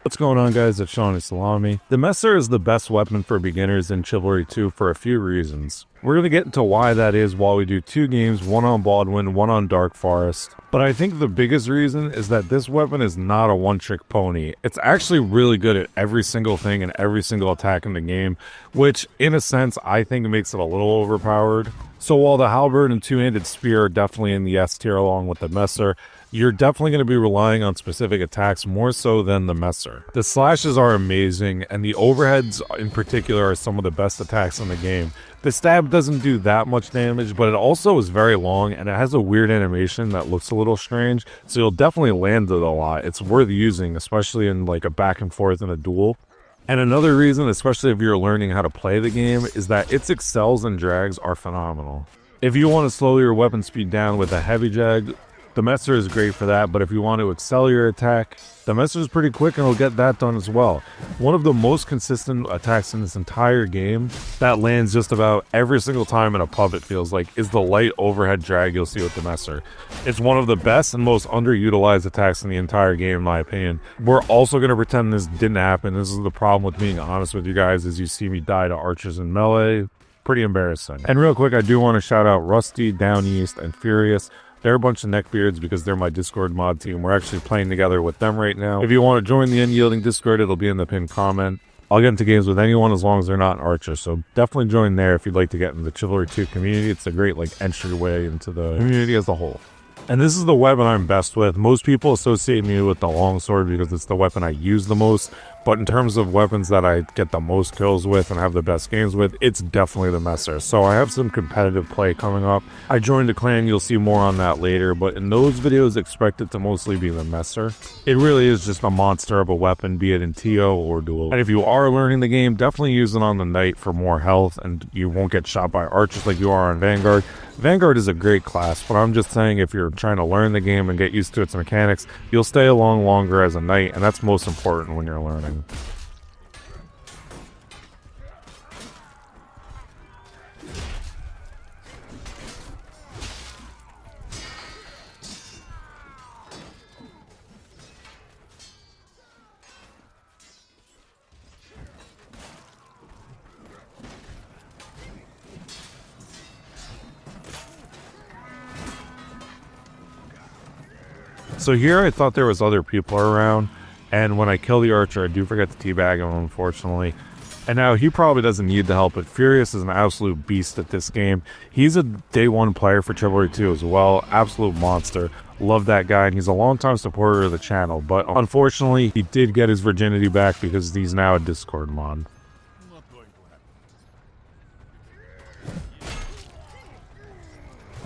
What's going on, guys? It's Shawnee Salami. The Messer is the best weapon for beginners in Chivalry 2 for a few reasons. We're going to get into why that is while we do two games, one on Baudwyn, one on Darkforest. But I think the biggest reason is that this weapon is not a one-trick pony. It's actually really good at every single thing and every single attack in the game, which, in a sense, I think makes it a little overpowered. So while the halberd and two-handed spear are definitely in the S tier along with the Messer, you're definitely going to be relying on specific attacks more so than the Messer. The slashes are amazing, and the overheads in particular are some of the best attacks in the game. The stab doesn't do that much damage, but it also is very long, and it has a weird animation that looks a little strange, so you'll definitely land it a lot. It's worth using, especially in like a back and forth in a duel. And another reason, especially if you're learning how to play the game, is that its excels and drags are phenomenal. If you want to slow your weapon speed down with a heavy jag, the Messer is great for that, but if you want to excel your attack, the Messer is pretty quick and it'll get that done as well. One of the most consistent attacks in this entire game that lands just about every single time in a pub, it feels like, is the light overhead drag you'll see with the Messer. It's one of the best and most underutilized attacks in the entire game, in my opinion. We're also going to pretend this didn't happen. This is the problem with being honest with you guys, is you see me die to archers in melee. Pretty embarrassing. And real quick, I do want to shout out Rusty, Down East, and Furious. They're a bunch of neckbeards because they're my Discord mod team. We're actually playing together with them right now. If you want to join the Unyielding Discord, it'll be in the pinned comment. I'll get into games with anyone as long as they're not an archer, so definitely join there if you'd like to get into the Chivalry 2 community. It's a great entryway into the community as a whole. And this is the weapon I'm best with. Most people associate me with the longsword because it's the weapon I use the most. But in terms of weapons that I get the most kills with and have the best games with, it's definitely the Messer. So I have some competitive play coming up. I joined a clan, you'll see more on that later, but in those videos, expect it to mostly be the Messer. It really is just a monster of a weapon, be it in TO or duel. And if you are learning the game, definitely use it on the knight for more health and you won't get shot by archers like you are on Vanguard. Vanguard is a great class, but I'm just saying if you're trying to learn the game and get used to its mechanics, you'll stay along longer as a knight, and that's most important when you're learning. So here I thought there was other people around, and when I kill the archer, I do forget to teabag him, unfortunately. And now he probably doesn't need the help, but Furious is an absolute beast at this game. He's a day one player for Chivalry 2 as well, absolute monster. Love that guy, and he's a longtime supporter of the channel, but unfortunately, he did get his virginity back because he's now a Discord mod.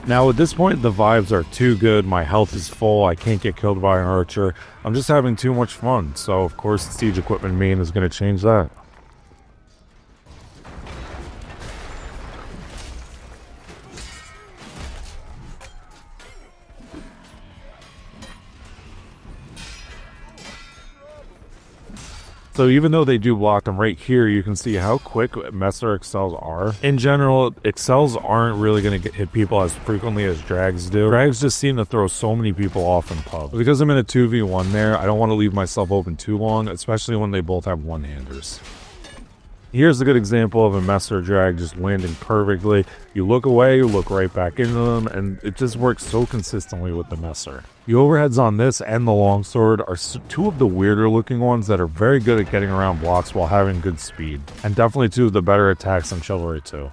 Now at this point the vibes are too good, my health is full, I can't get killed by an archer, I'm just having too much fun, so of course the siege equipment main is going to change that. So even though they do block them right here, you can see how quick Messer excels are. In general, excels aren't really going to hit people as frequently as drags do. Drags just seem to throw so many people off in pub. Because I'm in a 2v1 there, I don't want to leave myself open too long, especially when they both have one-handers. Here's a good example of a Messer drag just landing perfectly. You look away, you look right back into them, and it just works so consistently with the Messer. The overheads on this and the longsword are two of the weirder looking ones that are very good at getting around blocks while having good speed, and definitely two of the better attacks in Chivalry 2.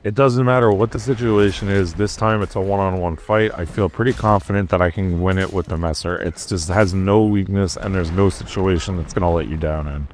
It doesn't matter what the situation is, this time it's a one-on-one fight. I feel pretty confident that I can win it with the Messer. It just has no weakness and there's no situation that's going to let you down in.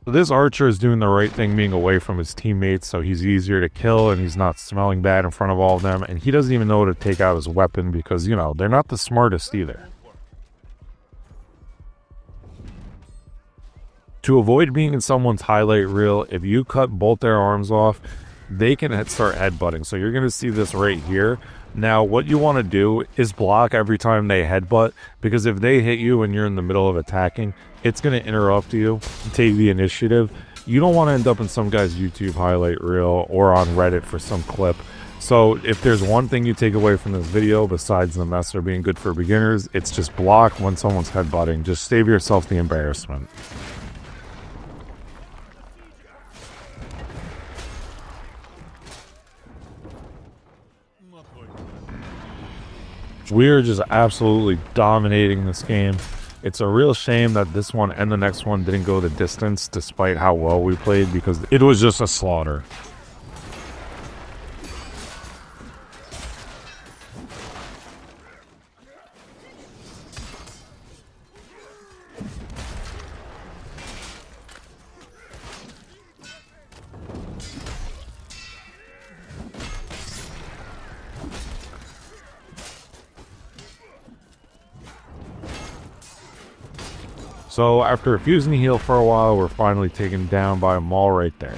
This archer is doing the right thing being away from his teammates, so he's easier to kill and he's not smelling bad in front of all of them, and he doesn't even know to take out his weapon because, you know, they're not the smartest either. To avoid being in someone's highlight reel, if you cut both their arms off, they can start headbutting. So you're going to see this right here. Now, what you want to do is block every time they headbutt, because if they hit you and you're in the middle of attacking, it's going to interrupt you and take the initiative. You don't want to end up in some guy's YouTube highlight reel or on Reddit for some clip. So if there's one thing you take away from this video, besides the messer being good for beginners, it's just block when someone's headbutting. Just save yourself the embarrassment. We are just absolutely dominating this game. It's a real shame that this one and the next one didn't go the distance despite how well we played, because it was just a slaughter. So after refusing to heal for a while, we're finally taken down by a maul right there.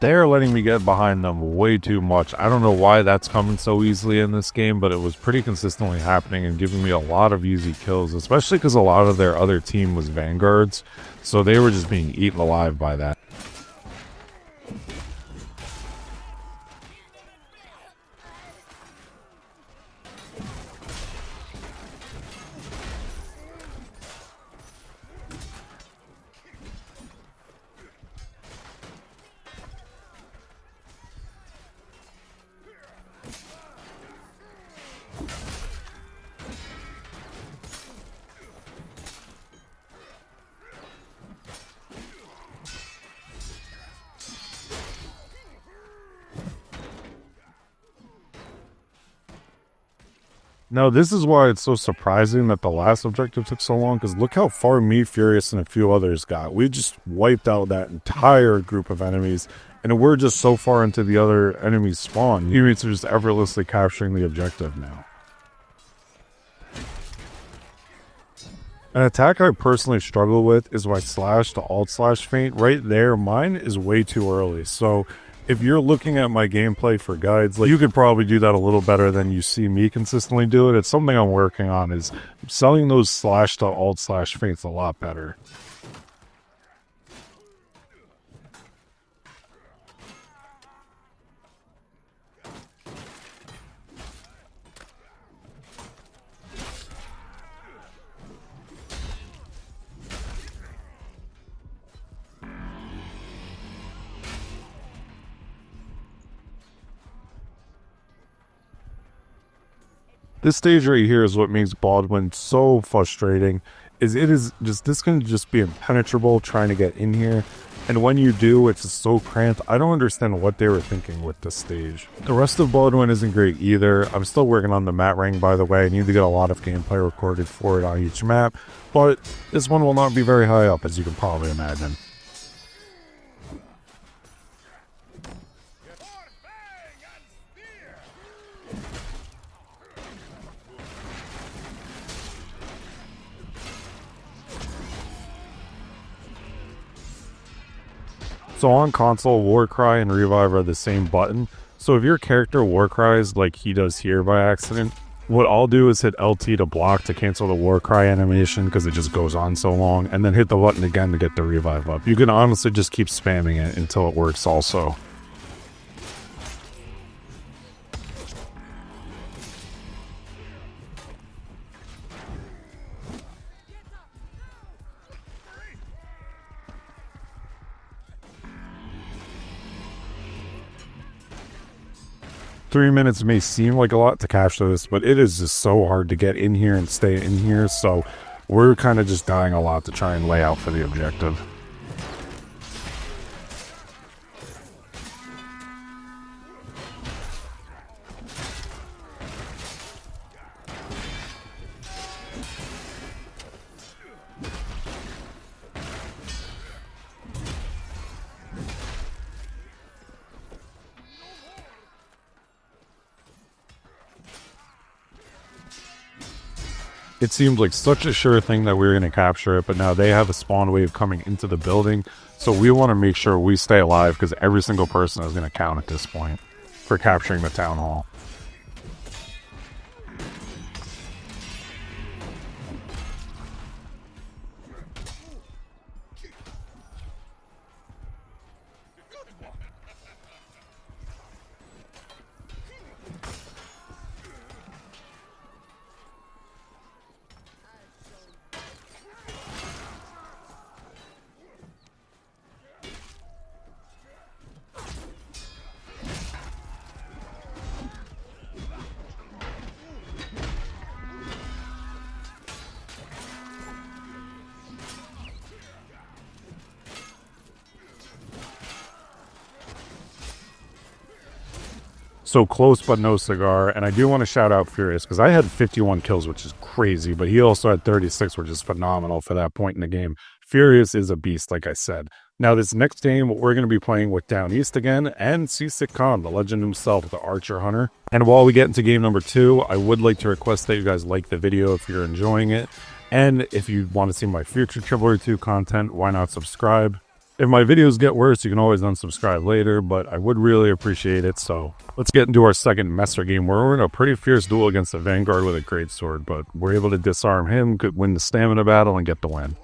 They're letting me get behind them way too much. I don't know why that's coming so easily in this game, but it was pretty consistently happening and giving me a lot of easy kills, especially because a lot of their other team was vanguards, so they were just being eaten alive by that. Now, this is why it's so surprising that the last objective took so long, because look how far me, Furious, and a few others got. We just wiped out that entire group of enemies, and we're just so far into the other enemies' spawn. Teammates are just effortlessly capturing the objective now. An attack I personally struggle with is my slash to alt slash feint. Right there, mine is way too early, so if you're looking at my gameplay for guides, like, you could probably do that a little better than you see me consistently do it. It's something I'm working on, is selling those slash to alt slash feints a lot better. This stage right here is what makes Baudwyn so frustrating. It is just, this can just be impenetrable trying to get in here, and when you do, it's just so cramped. I don't understand what they were thinking with this stage. The rest of Baudwyn isn't great either. I'm still working on the map rank, by the way. I need to get a lot of gameplay recorded for it on each map, but this one will not be very high up, as you can probably imagine. So on console, Warcry and Revive are the same button, So if your character war cries like he does here by accident, what I'll do is hit LT to block to cancel the war cry animation because it just goes on so long, and then hit the button again to get the revive up. You can honestly just keep spamming it until it works also. "3 minutes may seem like a lot to capture this, but it is just so hard to get in here and stay in here, so we're kind of just dying a lot to try and lay out for the objective." It seemed like such a sure thing that we were going to capture it, but now they have a spawn wave coming into the building, so we want to make sure we stay alive because every single person is going to count at this point for capturing the town hall. So close but no cigar, and I do want to shout out Furious because I had 51 kills, which is crazy, but he also had 36, which is phenomenal for that point in the game. Furious is a beast, like I said. Now this next game, we're going to be playing with Down East again, and Seasick Khan, the legend himself, the Archer Hunter. And while we get into game number 2, I would like to request that you guys like the video if you're enjoying it, and if you want to see my future Chivalry 2 content, why not subscribe? If my videos get worse, you can always unsubscribe later, but I would really appreciate it. So let's get into our second Messer game, where we're in a pretty fierce duel against a Vanguard with a greatsword, but we're able to disarm him, could win the stamina battle, and get the win.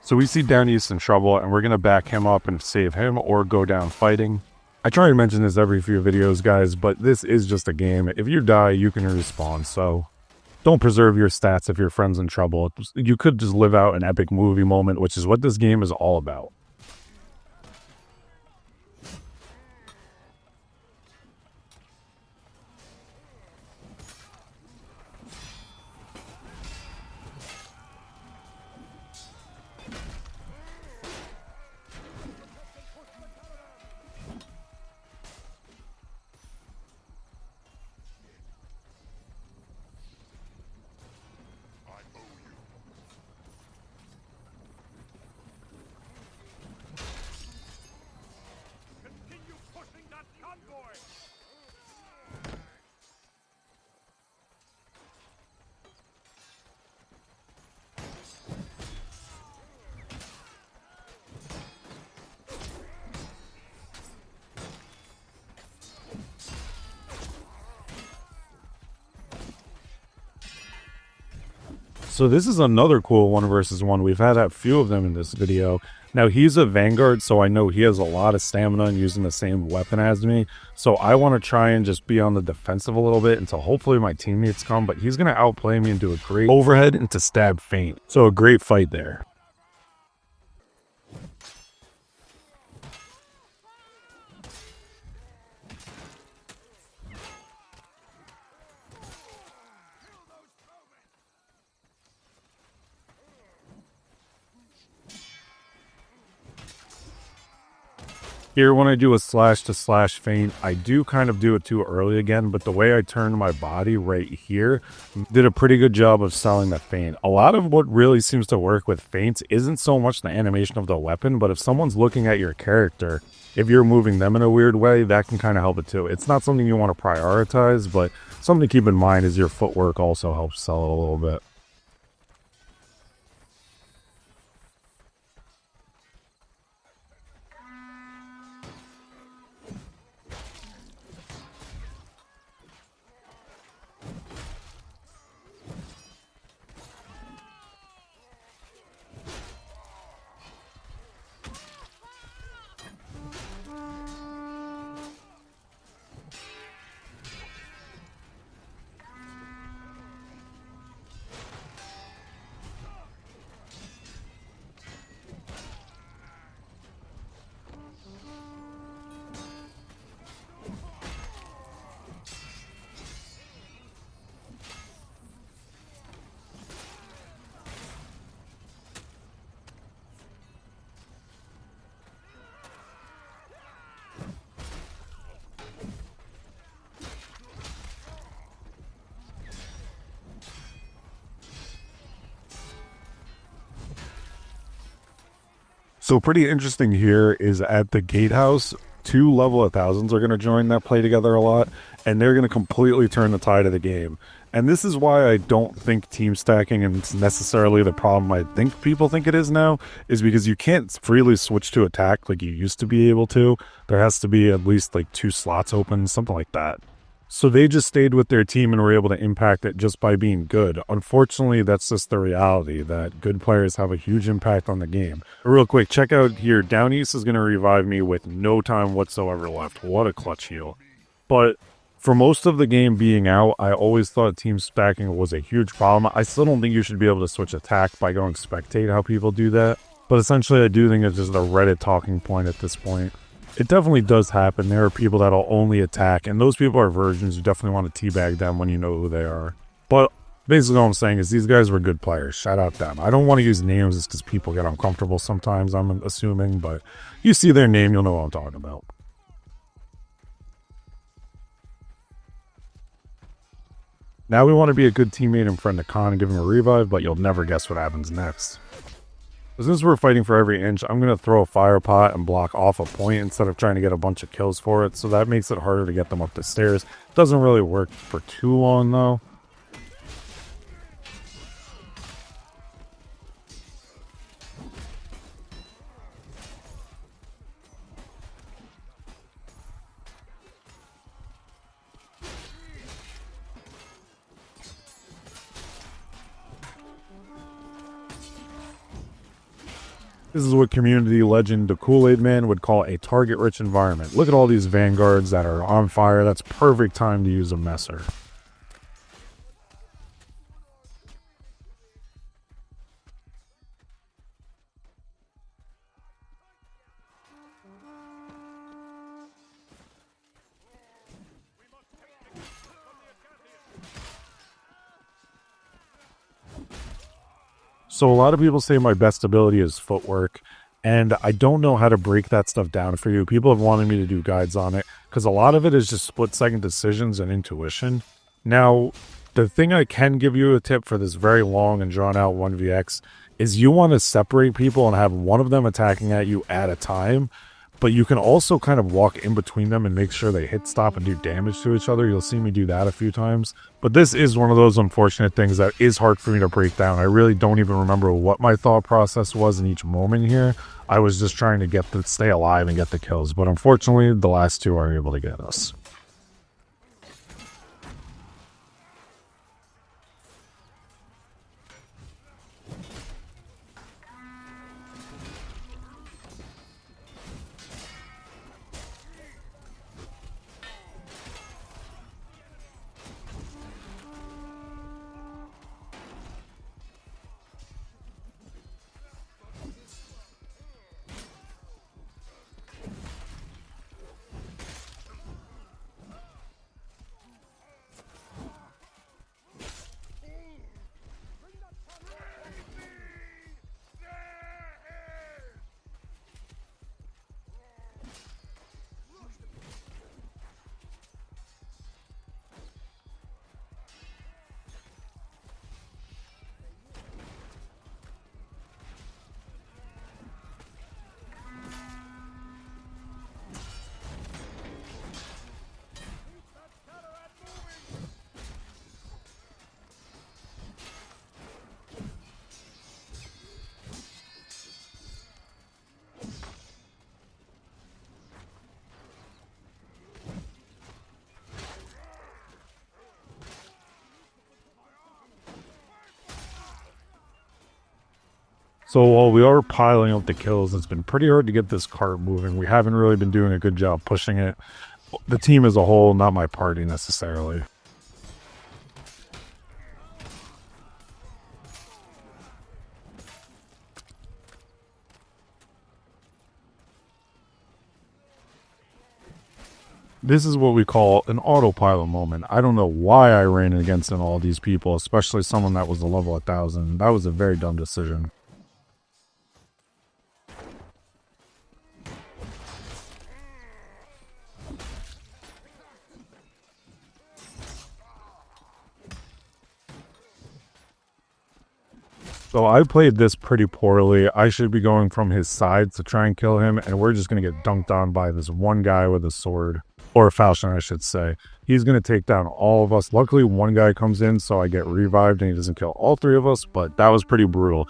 So we see Down East in trouble, and we're going to back him up and save him or go down fighting. I try to mention this every few videos, guys, but this is just a game. If you die, you can respawn, so don't preserve your stats if your friend's in trouble. You could just live out an epic movie moment, which is what this game is all about. So this is another cool 1v1. We've had a few of them in this video. Now he's a Vanguard, so I know he has a lot of stamina and using the same weapon as me. So I want to try and just be on the defensive a little bit until hopefully my teammates come, but he's going to outplay me and do a great overhead into stab feint. So a great fight there. Here, when I do a slash to slash feint, I do kind of do it too early again, but the way I turned my body right here did a pretty good job of selling the feint. A lot of what really seems to work with feints isn't so much the animation of the weapon, but if someone's looking at your character, if you're moving them in a weird way, that can kind of help it too. It's not something you want to prioritize, but something to keep in mind is your footwork also helps sell it a little bit. So pretty interesting here is at the gatehouse, 2 level 1000s are going to join that play together a lot, and they're going to completely turn the tide of the game. And this is why I don't think team stacking is necessarily the problem I think people think it is now, is because you can't freely switch to attack like you used to be able to. There has to be at least like 2 slots open, something like that. So they just stayed with their team and were able to impact it just by being good. Unfortunately, that's just the reality, that good players have a huge impact on the game. Real quick, check out here. Down East is going to revive me with no time whatsoever left. What a clutch heal. But for most of the game being out, I always thought team stacking was a huge problem. I still don't think you should be able to switch attack by going spectate, how people do that. But essentially, I do think it's just a Reddit talking point at this point. It definitely does happen. There are people that'll only attack, and those people are virgins. You definitely want to teabag them when you know who they are. But basically all I'm saying is these guys were good players. Shout out them. I don't want to use names just because people get uncomfortable sometimes, I'm assuming, but you see their name, you'll know what I'm talking about. Now we want to be a good teammate and friend to Khan and give him a revive, but you'll never guess what happens next. Since we're fighting for every inch, I'm going to throw a fire pot and block off a point instead of trying to get a bunch of kills for it, so that makes it harder to get them up the stairs. Doesn't really work for too long, though. This is what community legend the Kool-Aid Man would call a target-rich environment. Look at all these vanguards that are on fire. That's perfect time to use a messer. So a lot of people say my best ability is footwork, and I don't know how to break that stuff down for you. People have wanted me to do guides on it, because a lot of it is just split-second decisions and intuition. Now, the thing I can give you a tip for this very long and drawn-out 1vx is you want to separate people and have one of them attacking at you at a time, but you can also kind of walk in between them and make sure they hit stop and do damage to each other. You'll see me do that a few times. But this is one of those unfortunate things that is hard for me to break down. I really don't even remember what my thought process was in each moment here. I was just trying to stay alive and get the kills. But unfortunately, the last two are able to get us. So while we are piling up the kills, it's been pretty hard to get this cart moving. We haven't really been doing a good job pushing it. The team as a whole, not my party necessarily. This is what we call an autopilot moment. I don't know why I ran against all these people, especially someone that was a level 1000. That was a very dumb decision. So I played this pretty poorly. I should be going from his side to try and kill him, and we're just going to get dunked on by this one guy with a sword. Or a falchion, I should say. He's going to take down all of us. Luckily, one guy comes in, so I get revived, and he doesn't kill all three of us, but that was pretty brutal.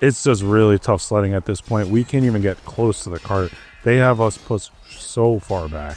It's just really tough sledding at this point. We can't even get close to the cart. They have us pushed so far back.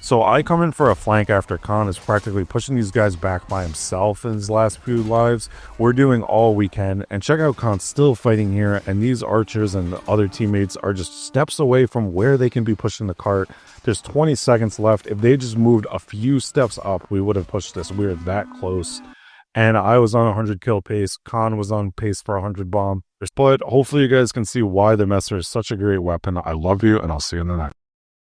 So I come in for a flank after Khan is practically pushing these guys back by himself in his last few lives. We're doing all we can, and check out Khan still fighting here, and these archers and the other teammates are just steps away from where they can be pushing the cart. There's 20 seconds left. If they just moved a few steps up, we would have pushed this. We were that close. And I was on 100 kill pace. Khan was on pace for 100 bomb. But hopefully you guys can see why the Messer is such a great weapon. I love you, and I'll see you in the next.